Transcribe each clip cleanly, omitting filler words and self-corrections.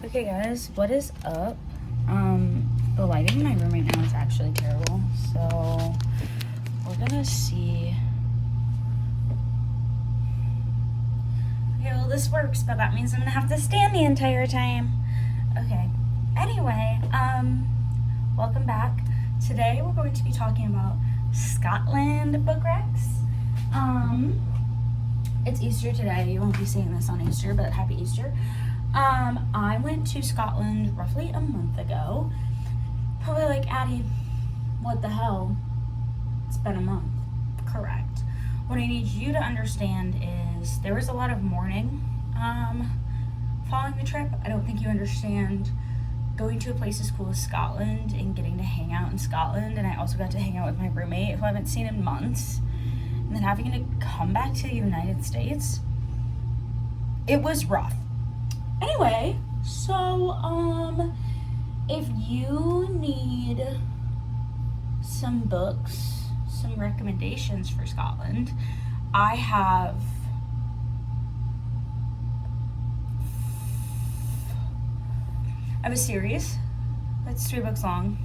Okay guys, what is up? The lighting in my room right now is actually terrible, so we're gonna see. Okay, well this works, but that means I'm gonna have to stand the entire time. Okay, anyway, welcome back. Today we're going to be talking about Scotland book recs. It's Easter today. You won't be seeing this on Easter, but happy Easter. I went to Scotland roughly a month ago. Probably like, Addie, what the hell? It's been a month. Correct. What I need you to understand is there was a lot of mourning following the trip. I don't think you understand going to a place as cool as Scotland and getting to hang out in Scotland. And I also got to hang out with my roommate, who I haven't seen in months. And then having to come back to the United States, it was rough. Anyway, so, if you need some books, some recommendations for Scotland, I have a series that's 3 books long.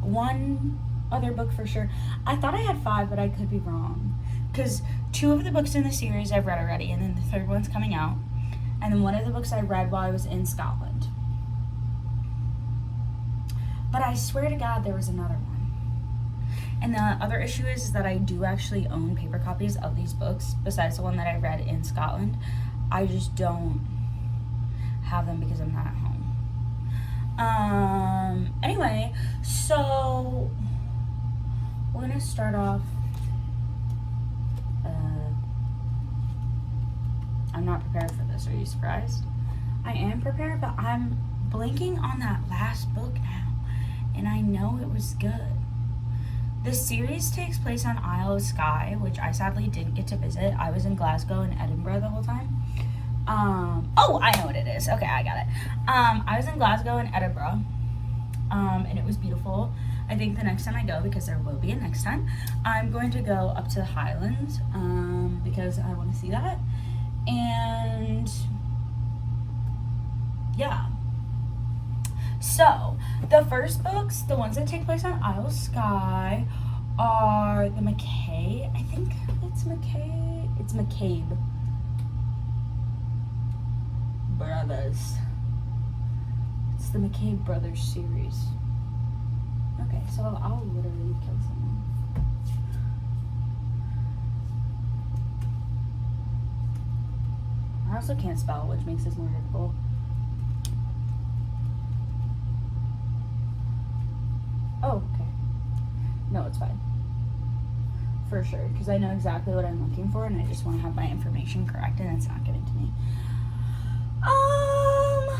One other book for sure. I thought I had 5, but I could be wrong. Because 2 of the books in the series I've read already, and then the 3rd one's coming out. And then one of the books I read while I was in Scotland. But I swear to God there was another one. And the other issue is that I do actually own paper copies of these books, besides the one that I read in Scotland. I just don't have them because I'm not at home. Anyway, so we're gonna start off. I'm not prepared for this. Are you surprised? I am prepared, but I'm blanking on that last book now, and I know it was good. The series takes place on Isle of Skye, which I sadly didn't get to visit. I was in Glasgow and Edinburgh the whole time. Oh, I know what it is. Okay, I got it. I was in Glasgow and Edinburgh, and it was beautiful. I think the next time I go, because there will be a next time, I'm going to go up to the Highlands, because I want to see that. And yeah, so the first books, the ones that take place on Isle of Skye, are the McCabe. I think it's McCabe. It's McCabe Brothers. It's the McCabe Brothers series. Okay, so I'll literally kill someone. I also can't spell, which makes this more difficult. Oh, okay. No, it's fine. For sure, because I know exactly what I'm looking for, and I just want to have my information correct, and it's not getting to me. On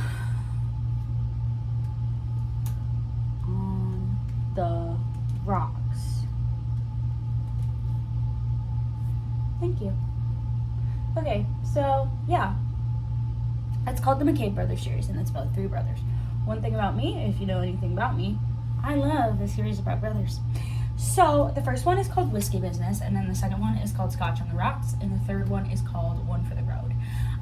the rocks. Thank you. Okay, so yeah, it's called the McCabe Brothers series, and it's about 3 brothers. One thing about me, if you know anything about me, I love a series about brothers. So the first one is called Whiskey Business, and then the second one is called Scotch on the Rocks, and the 3rd one is called One for the Road.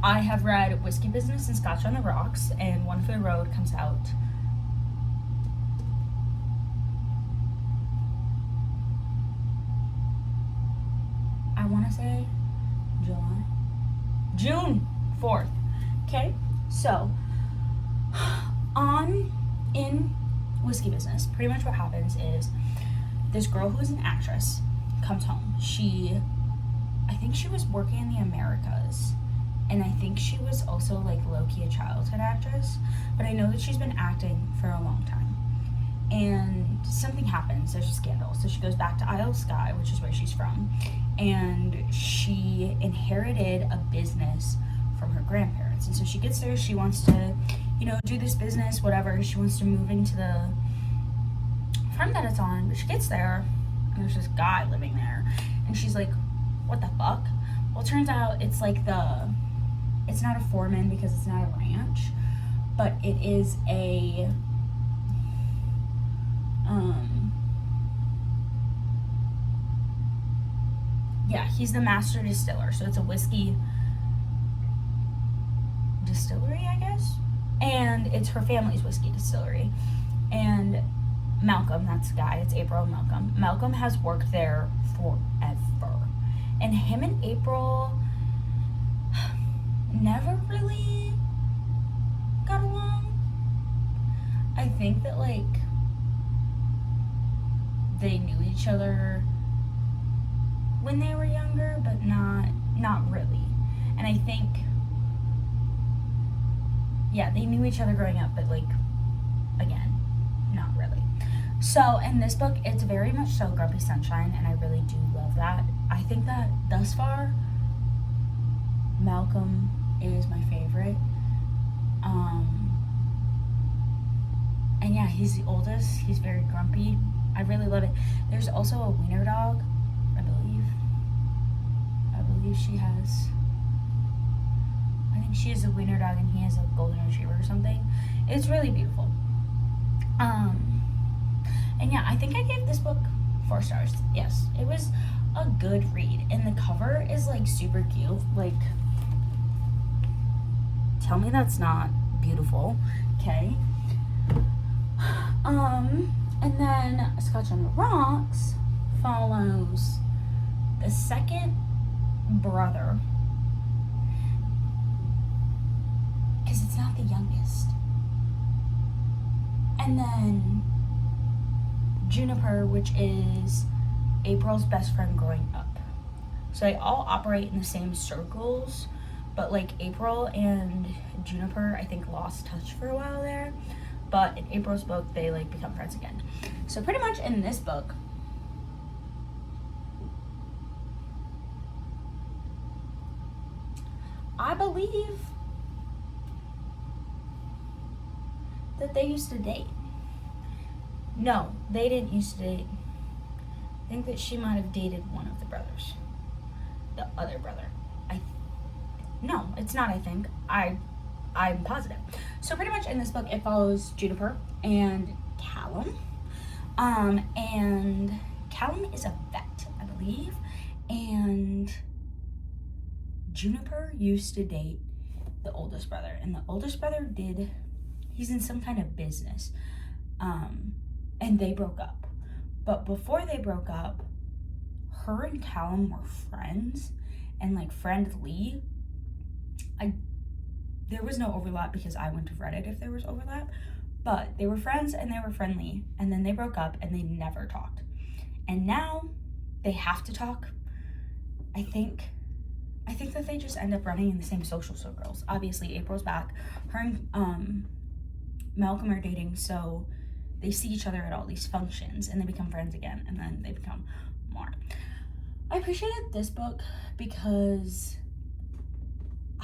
I have read Whiskey Business and Scotch on the Rocks, and One for the Road comes out I want to say June 4th. Okay, so in Whiskey Business, pretty much what happens is this girl who is an actress comes home. I think she was working in the Americas, and I think she was also like low-key a childhood actress, but I know that she's been acting for a long time. And something happens, there's a scandal, so she goes back to Isle of Skye, which is where she's from, and she inherited a business from her grandparents. And so she gets there, she wants to, do this business, whatever. She wants to move into the farm that it's on, but she gets there, and there's this guy living there, and she's like, what the fuck? Well, it turns out it's like it's not a foreman because it's not a ranch, but it is a, yeah, he's the master distiller, so it's a whiskey distillery, I guess. And it's her family's whiskey distillery. And Malcolm, that's the guy, it's April and Malcolm. Malcolm has worked there forever. And him and April never really got along. I think that, like, they knew each other when they were younger, but not really. And I think, yeah, they knew each other growing up, but, like, again, not really. So in this book, it's very much so Grumpy Sunshine, and I really do love that. I think that thus far, Malcolm is my favorite. And yeah, he's the oldest. He's very grumpy. I really love it. There's also a wiener dog, I believe. I believe she has, I think she has a wiener dog and he has a golden retriever or something. It's really beautiful. And yeah, I think I gave this book 4 stars. Yes, it was a good read. And the cover is, like, super cute. Like, tell me that's not beautiful, okay? And then Scotch on the Rocks follows the second brother, because it's not the youngest. And then Juniper, which is April's best friend growing up. So they all operate in the same circles, but, like, April and Juniper, I think, lost touch for a while there. But in April's book, they, like, become friends again. So pretty much in this book, I believe that they used to date. No, they didn't used to date. I think that she might have dated one of the brothers. The other brother. No, it's not, I think. I'm positive. So pretty much in this book, it follows Juniper and Callum. And Callum is a vet, I believe. And Juniper used to date the oldest brother. And the oldest brother he's in some kind of business. And they broke up. But before they broke up, her and Callum were friends. And, like, friendly. There was no overlap because I wouldn't have read it if there was overlap, but they were friends and they were friendly, and then they broke up and they never talked. And now they have to talk. I think that they just end up running in the same social circles. Obviously, April's back. Her and Malcolm are dating, so they see each other at all these functions and they become friends again, and then they become more. I appreciated this book because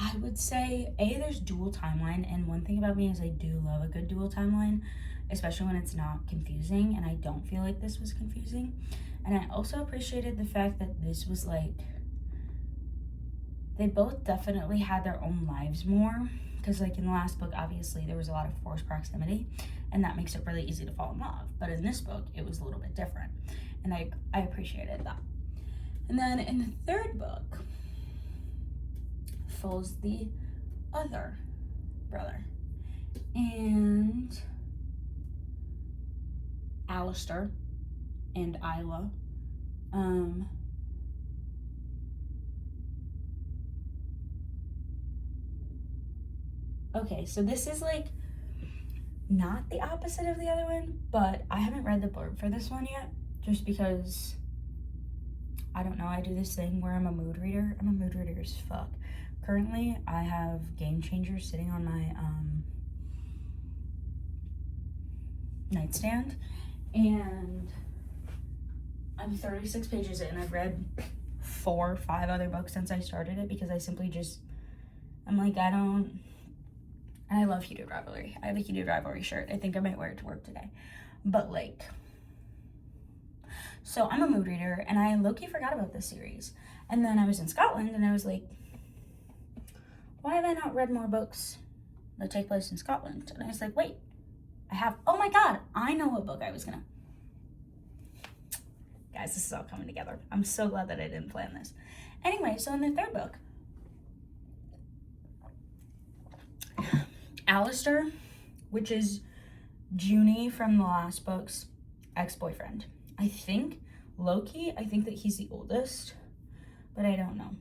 I would say, there's dual timeline, and one thing about me is I do love a good dual timeline, especially when it's not confusing, and I don't feel like this was confusing. And I also appreciated the fact that this was, like, they both definitely had their own lives more, because, like, in the last book, obviously, there was a lot of forced proximity, and that makes it really easy to fall in love. But in this book, it was a little bit different, and I appreciated that. And then in the third book, follows the other brother, and Alistair and Isla. Okay, so this is, like, not the opposite of the other one, but I haven't read the blurb for this one yet, just because, I don't know, I do this thing where I'm a mood reader. I'm a mood reader as fuck. Currently, I have Game Changers sitting on my nightstand, and I'm 36 pages in. I've read 4 or 5 other books since I started it, because I simply just, I'm like, and I love Heated Rivalry. I have a Heated Rivalry shirt. I think I might wear it to work today. But, like, so I'm a mood reader, and I low-key forgot about this series. And then I was in Scotland, and I was like, why have I not read more books that take place in Scotland? And I was like, wait, oh my god, I know what book I was gonna. Guys, this is all coming together. I'm so glad that I didn't plan this. Anyway, so in the third book, Alistair, which is Junie from the last book's ex-boyfriend. I think low-key, I think that he's the oldest, but I don't know.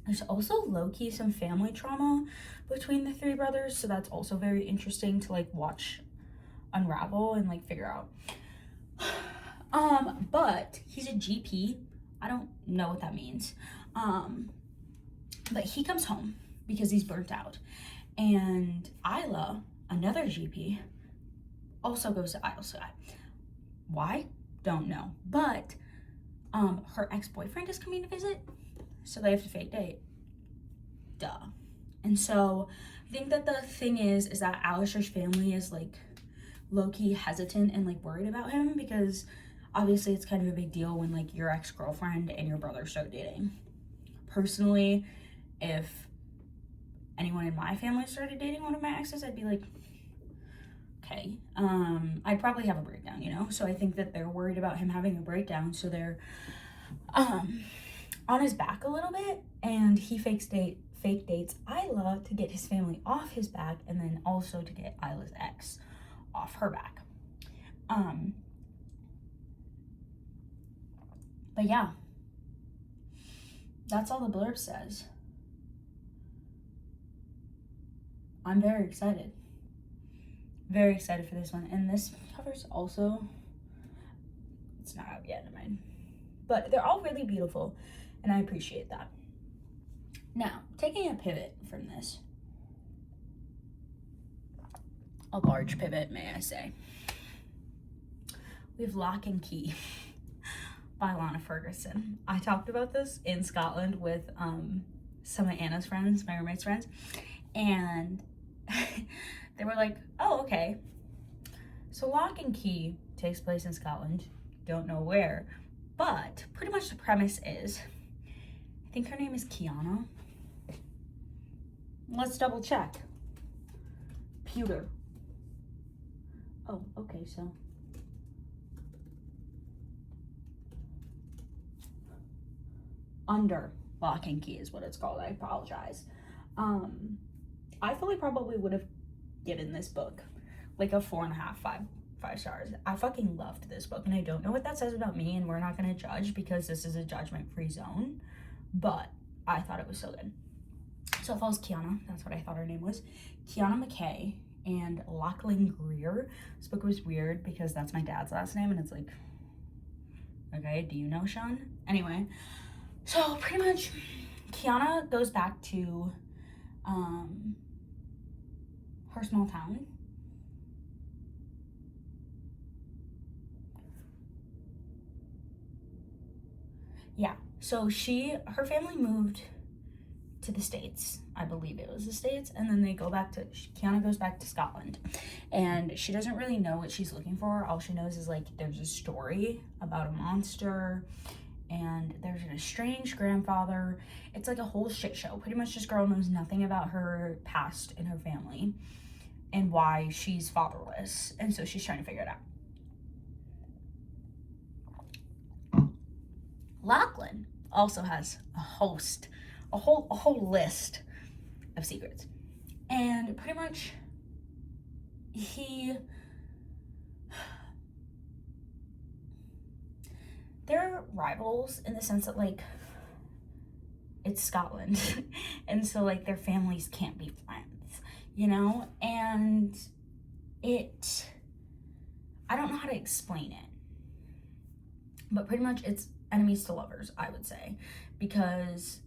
There's also low-key some family trauma between the three brothers, so that's also very interesting to like watch unravel and like figure out. But he's a GP. I don't know what that means. But he comes home because he's burnt out. And Isla, another GP, also goes to Isle Sky. Why? Don't know. But her ex-boyfriend is coming to visit, so they have to fake date. Duh. And so I think that the thing is that Alistair's family is like low-key hesitant and like worried about him, because obviously it's kind of a big deal when like your ex-girlfriend and your brother start dating. Personally, if anyone in my family started dating one of my exes, I'd be like, okay. I'd probably have a breakdown, you know? So I think that they're worried about him having a breakdown, so they're on his back a little bit, and he fake dates Isla to get his family off his back, and then also to get Isla's ex off her back. But yeah, that's all the blurb says. I'm very excited. Very excited for this one. And this cover's also, it's not out yet, never mind. But they're all really beautiful, and I appreciate that. Now, taking a pivot from this, a large pivot, may I say, we have Lock and Key by Lana Ferguson. I talked about this in Scotland with some of Anna's friends, my roommate's friends, and they were like, oh, okay. So Lock and Key takes place in Scotland, don't know where, but pretty much the premise is, I think her name is Kiana. Let's double check. Pewter. Oh, okay, so. Under Lock and Key is what it's called. I apologize. I fully probably would have given this book like a 4.5, 5 stars. I fucking loved this book, and I don't know what that says about me, and we're not going to judge because this is a judgment-free zone, but I thought it was so good. So it follows Kiana, that's what I thought her name was, Kiana McKay and Lachlan Greer. This book was weird because that's my dad's last name, and it's like, okay, do you know Sean? Anyway, so pretty much Kiana goes back to her small town. Yeah, so her family moved to the States. I believe it was the States, and then Kiana goes back to Scotland, and she doesn't really know what she's looking for. All she knows is like there's a story about a monster, and there's an estranged grandfather. It's like a whole shit show. Pretty much this girl knows nothing about her past and her family and why she's fatherless, and so she's trying to figure it out. Lachlan also has a whole list of secrets, and pretty much they're rivals in the sense that like it's Scotland and so like their families can't be friends, you know, and I don't know how to explain it, but pretty much it's enemies to lovers, I would say, because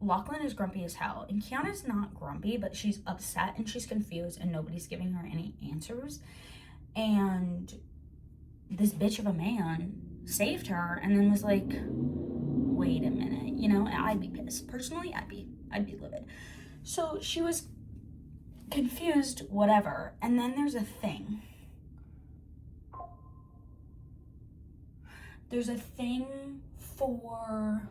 Lachlan is grumpy as hell, and Kiana's not grumpy, but she's upset and she's confused and nobody's giving her any answers, and this bitch of a man saved her and then was like, wait a minute, you know, I'd be pissed. Personally, I'd be livid. So she was confused, whatever, and then there's a thing. There's a thing for...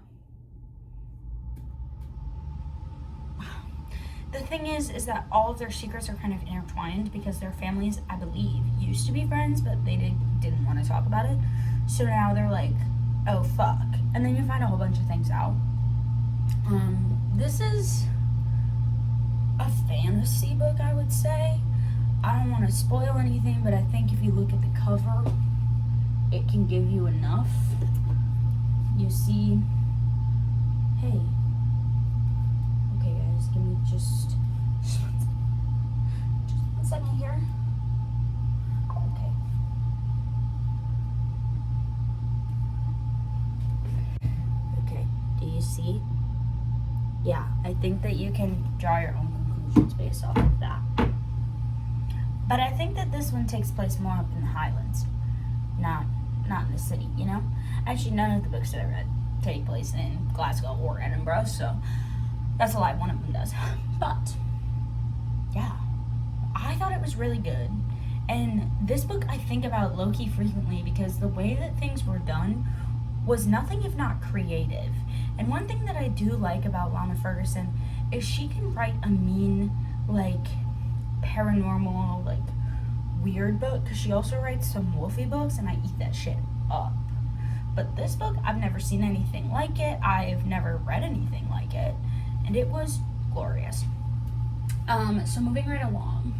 The thing is that all of their secrets are kind of intertwined because their families, I believe, used to be friends, but they didn't want to talk about it. So now they're like, oh, fuck. And then you find a whole bunch of things out. This is a fantasy fantasy book, I would say. I don't want to spoil anything, but I think if you look at the cover, it can give you enough. You see, hey, okay guys, give me just a second here. Okay. Okay, do you see? Yeah, I think that you can draw your own conclusions based off of that. But I think that this one takes place more up in the Highlands, not in the city, you know? Actually, none of the books that I read take place in Glasgow or Edinburgh, so that's a lie, one of them does. But, yeah, I thought it was really good. And this book I think about low-key frequently because the way that things were done was nothing if not creative. And one thing that I do like about Lana Ferguson is she can write a mean, like, paranormal, like, weird book, because she also writes some wolfy books, and I eat that shit up. But this book, I've never seen anything like it. I've never read anything like it, and it was glorious. So moving right along,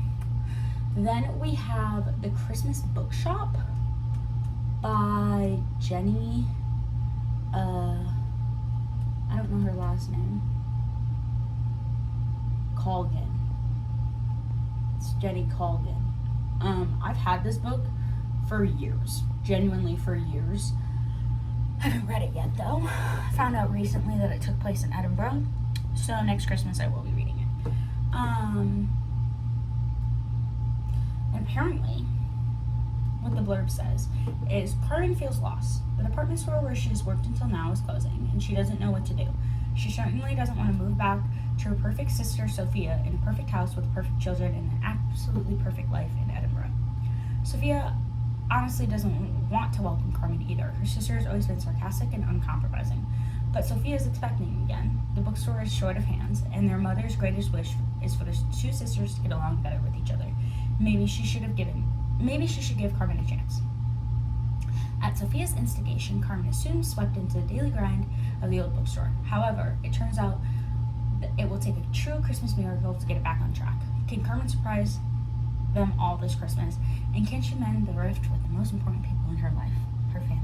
then we have The Christmas Bookshop by Jenny, I don't know her last name, Colgan. It's Jenny Colgan. I've had this book for years, genuinely for years. I haven't read it yet though. I found out recently that it took place in Edinburgh, so next Christmas I will be reading it. And apparently, what the blurb says is Carmen feels lost. The department store where she has worked until now is closing, and she doesn't know what to do. She certainly doesn't want to move back to her perfect sister Sophia in a perfect house with perfect children and an absolutely perfect life in Edinburgh. Sophia honestly doesn't want to welcome Carmen either. Her sister has always been sarcastic and uncompromising. But Sophia is expecting again. The bookstore is short of hands, and their mother's greatest wish is for the two sisters to get along better with each other. Maybe she should give Carmen a chance. At Sophia's instigation, Carmen is soon swept into the daily grind of the old bookstore. However, it turns out that it will take a true Christmas miracle to get it back on track. Can Carmen surprise them all this Christmas? And can she mend the rift with the most important people in her life, her family?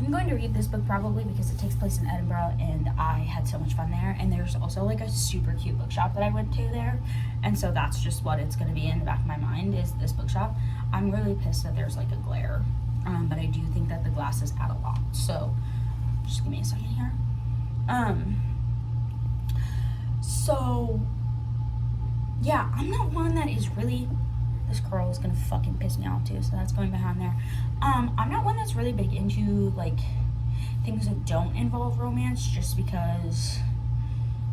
I'm going to read this book probably because it takes place in Edinburgh and I had so much fun there, and there's also like a super cute bookshop that I went to there, and so that's just what it's going to be in the back of my mind is this bookshop. I'm really pissed that there's like a glare, but I do think that the glasses add a lot, so just give me a second here. So yeah, I'm not one that is really, this girl is gonna fucking piss me off too, so that's going behind there. I'm not one that's really big into like things that don't involve romance, just because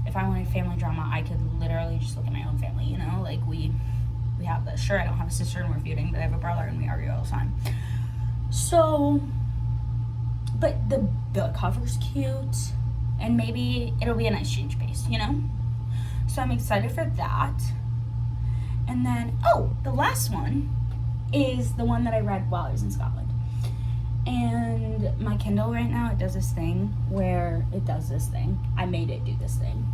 if I wanted family drama, I could literally just look at my own family, you know, like we have this. Sure, I don't have a sister and we're feuding, but I have a brother and we argue all the time. So, but the cover's cute, and maybe it'll be a nice change pace, you know? So I'm excited for that. And then, the last one is the one that I read while I was in Scotland. And my Kindle right now, it does this thing where it does this thing. I made it do this thing.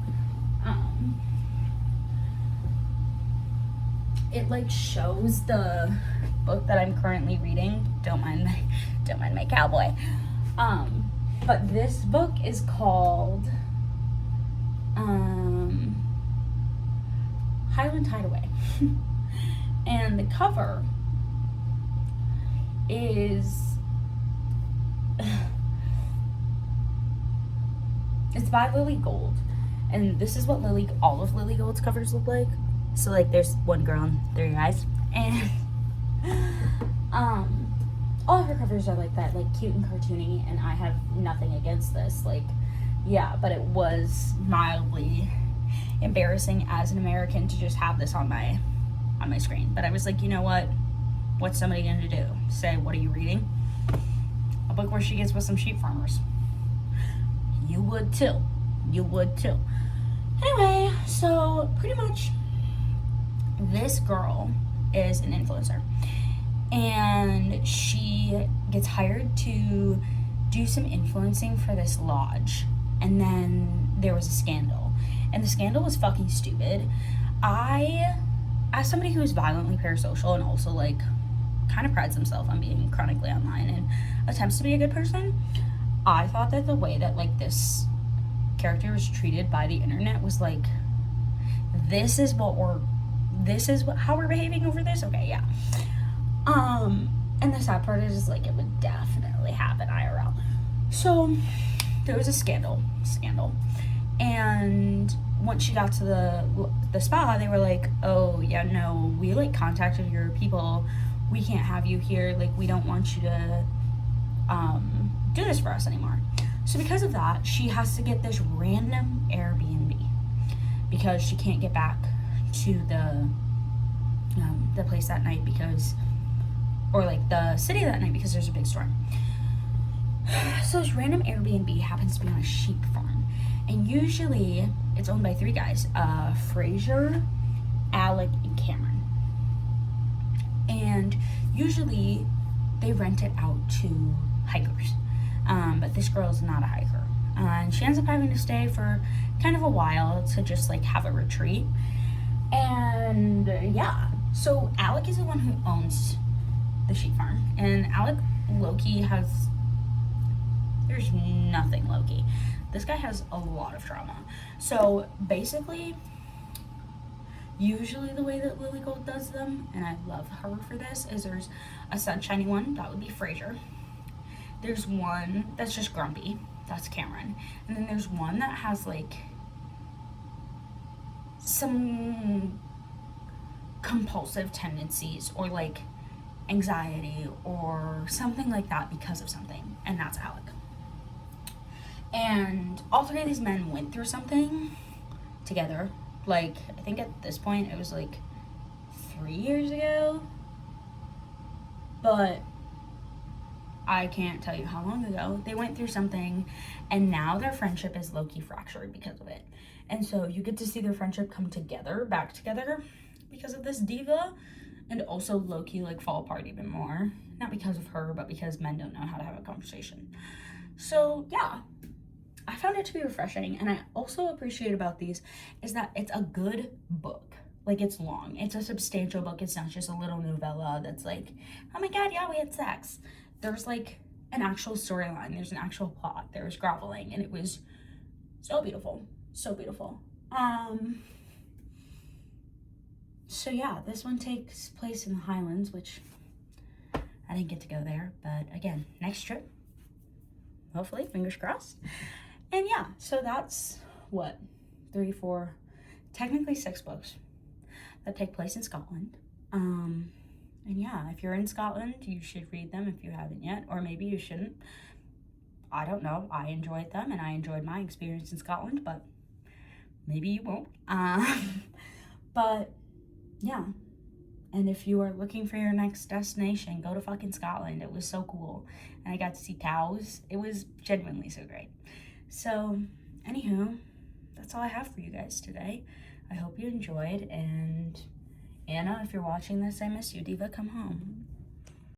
It like shows the book that I'm currently reading. Don't mind my cowboy. But this book is called Highland Hideaway. And the cover is it's by Lily Gold, and this is what all of Lily Gold's covers look like. So like there's one girl and 3 guys, and all of her covers are like that, like cute and cartoony, and I have nothing against this, like, yeah, but it was mildly embarrassing as an American to just have this on my screen. But I was like, you know what? What's somebody gonna do? Say, what are you reading? A book where she gets with some sheep farmers. You would too. Anyway, so pretty much this girl is an influencer, and she gets hired to do some influencing for this lodge, and then there was a scandal, And the scandal was fucking stupid. As somebody who is violently parasocial and also like kind of prides himself on being chronically online and attempts to be a good person, I thought that the way that like this character was treated by the internet was like, this is how we're behaving over this. Okay, yeah. And the sad part is like it would definitely happen IRL. So there was a scandal, and once she got to the spa, they were like, oh yeah, no, we like contacted your people, we can't have you here, like we don't want you to do this for us anymore. So because of that, she has to get this random Airbnb because she can't get back to the place that night or like the city that night because there's a big storm. So this random Airbnb happens to be on a sheep farm, and usually it's owned by 3 guys, Fraser, Alec, and Cameron. And usually they rent it out to hikers, but this girl is not a hiker, and she ends up having to stay for kind of a while to just like have a retreat. And yeah, so Alec is the one who owns the sheep farm, and Alec low-key there's nothing low-key. This guy has a lot of trauma. So basically, usually the way that Lily Gold does them, and I love her for this, is there's a sunshiny one, that would be Fraser. There's one that's just grumpy, that's Cameron. And then there's one that has like some compulsive tendencies or like anxiety or something like that because of something, and that's Alec. And all 3 of these men went through something together. Like, I think at this point it was like 3 years ago, but I can't tell you how long ago. They went through something, and now their friendship is low-key fractured because of it. And so you get to see their friendship come together, back together, because of this diva, and also low-key like fall apart even more. Not because of her, but because men don't know how to have a conversation. So yeah, I found it to be refreshing. And I also appreciate about these is that it's a good book. Like, it's long, it's a substantial book. It's not just a little novella that's like, oh my god, yeah, we had sex. There's like an actual storyline, there's an actual plot, there was groveling, and it was so beautiful, so beautiful. So yeah, this one takes place in the Highlands, which I didn't get to go there, but again, next trip, hopefully, fingers crossed. And yeah, so that's what, 3, 4, technically 6 books that take place in Scotland. And yeah, if you're in Scotland, you should read them if you haven't yet, or maybe you shouldn't. I don't know. I enjoyed them, and I enjoyed my experience in Scotland, but maybe you won't. But yeah, and if you are looking for your next destination, go to fucking Scotland. It was so cool, and I got to see cows. It was genuinely so great. So anywho, that's all I have for you guys today. I hope you enjoyed, and Anna, if you're watching this, I miss you. Diva, come home.